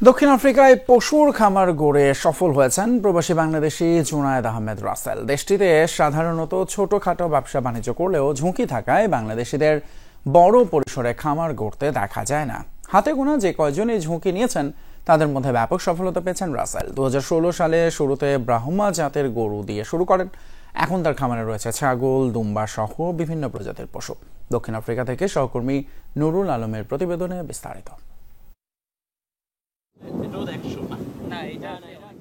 দক্ষিণ আফ্রিকায় পশুর খামার গড়ে সফল হয়েছেন প্রবাসী বাংলাদেশি জুনায়েদ আহমেদ রাসেল। দেশটিতে সাধারণত ছোটখাটো ব্যবসা বাণিজ্য করলেও ঝুঁকি থাকায় বাংলাদেশিদের বড় পরিসরে খামার গড়তে দেখা যায় না। হাতে গোনা যে কয়জন এই ঝুঁকি নিয়েছেন তাদের মধ্যে ব্যাপক সফলতা পেয়েছেন রাসেল। 2016 সালে শুরুতে ব্রাহ্মা জাতের গরু দিয়ে শুরু করেন। এখন তার খামারে রয়েছে ছাগল, দুম্বা সহ বিভিন্ন প্রজাতির পশু। দক্ষিণ আফ্রিকা থেকে সহকর্মী নুরুল আলমের প্রতিবেদনে বিস্তারিত।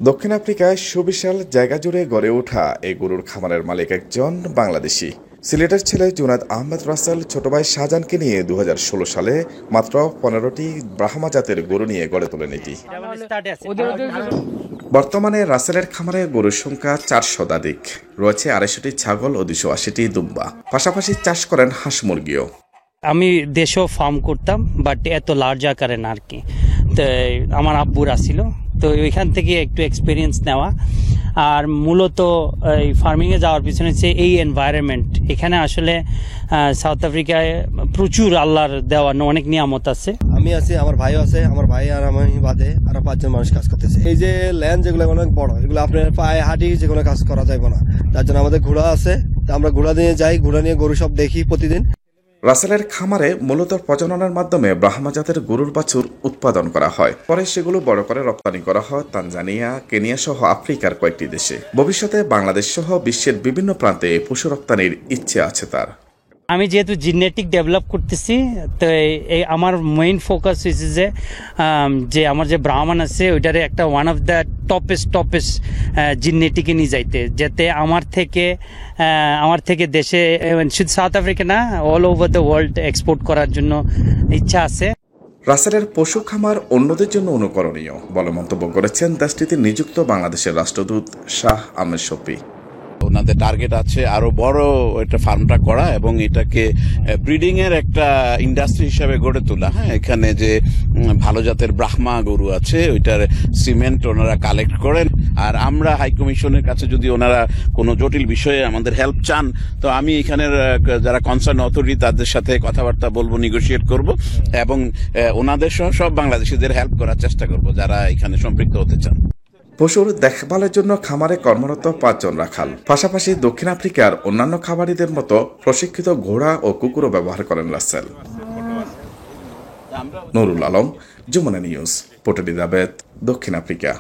দক্ষিণ আফ্রিকায় সুবিশাল জায়গা জুড়ে গড়ে ওঠা এই গরুর খামারের মালিক একজন বাংলাদেশি। সিলেটের ছেলে জুনায়েদ আহমেদ রাসেল ছোট ভাই শাহজাহানকে নিয়ে 2016 সালে মাত্র 15টি ব্রাহ্মা জাতের গরু নিয়ে গড়ে তোলেন এটি। বর্তমানে রাসেলের খামারে গরুর সংখ্যা 400 রয়েছে 250টি ছাগল ও 280টি দুম্বা। পাশাপাশি চাষ করেন হাঁস মুরগিও। আমি দেশেও ফার্ম করতাম, বাট এত লার্জ আকারে না আর কি। তো আমার আব্বুরা ছিল, তো ওইখান থেকে একটু এক্সপিরিয়েন্স নেওয়া। আর মূলত এই ফার্মিংয়ে যাওয়ার পিছনে হচ্ছে এই এনভায়রনমেন্ট। এখানে আসলে সাউথ আফ্রিকায় প্রচুর আল্লাহর দেওয়া অনেক নিয়ামত আছে। আমি আছি, আমার ভাইও আছে, আমার ভাই আর আমি বাদে আরো 5 জন মানুষ কাজ করতেছে। এই যে ল্যান্ড যেগুলো অনেক বড়, এগুলো আপনার পায়ে হাঁটি যে কোনো কাজ করা যাবে না। তার জন্য আমাদের ঘোড়া আছে, আমরা ঘোড়া নিয়ে যাই, ঘোড়া নিয়ে গরু সব দেখি প্রতিদিন। রাসেলের খামারে মূলত প্রজননের মাধ্যমে ব্রাহ্মা জাতের গরুর বাছুর উৎপাদন করা হয়। পরে সেগুলো বড় করে রপ্তানি করা হয় তানজানিয়া, কেনিয়া সহ আফ্রিকার কয়েকটি দেশে। ভবিষ্যতে বাংলাদেশ সহ বিশ্বের বিভিন্ন প্রান্তে পশু রপ্তানির ইচ্ছে আছে তার। আমি যেহেতু জেনেটিক ডেভেলপ করতেছি, তো এই আমার মেইন ফোকাস হয়েছে যে আমার যে ব্রাহ্মণ আছে ওইটারে একটা ওয়ান অফ দ্য টপেস্ট জেনেটিকে নিয়ে যাইতে, যাতে আমার থেকে দেশে শুধু সাউথ আফ্রিকা না, all over the world export করার জন্য ইচ্ছা আছে। রাসেলের পশু খামার অন্যদের জন্য অনুকরণীয় বলে মন্তব্য করেছেন দেশটিতে নিযুক্ত বাংলাদেশের রাষ্ট্রদূত শাহ আহমেদ শফি। ওনাদের টার্গেট আছে আরো বড় একটা ফার্মটা করা এবং এটাকে ব্রিডিং এর একটা ইন্ডাস্ট্রি হিসাবে গড়ে তোলা। হ্যাঁ, এখানে যে ভালো জাতের ব্রাহ্মা গরু আছে ওইটার সিমেন্ট ওনারা কালেক্ট করেন। আর আমরা হাই কমিশনের কাছে যদি ওনারা কোনো জটিল বিষয়ে আমাদের হেল্প চান, তো আমি এখানের যারা কনসার্ন অথরিটি তাদের সাথে কথাবার্তা বলবো, নেগোশিয়েট করব এবং ওনাদের সহ সব বাংলাদেশিদের হেল্প করার চেষ্টা করব যারা এখানে সম্পৃক্ত হতে চান। পশুর দেখভালের জন্য খামারে কর্মরত 5 জন রাখাল। পাশাপাশি দক্ষিণ আফ্রিকার অন্যান্য খামারিদের মতো প্রশিক্ষিত ঘোড়া ও কুকুরও ব্যবহার করেন Russell. Nurul Alam, Jamuna news, Port Elizabeth, দক্ষিণ আফ্রিকা।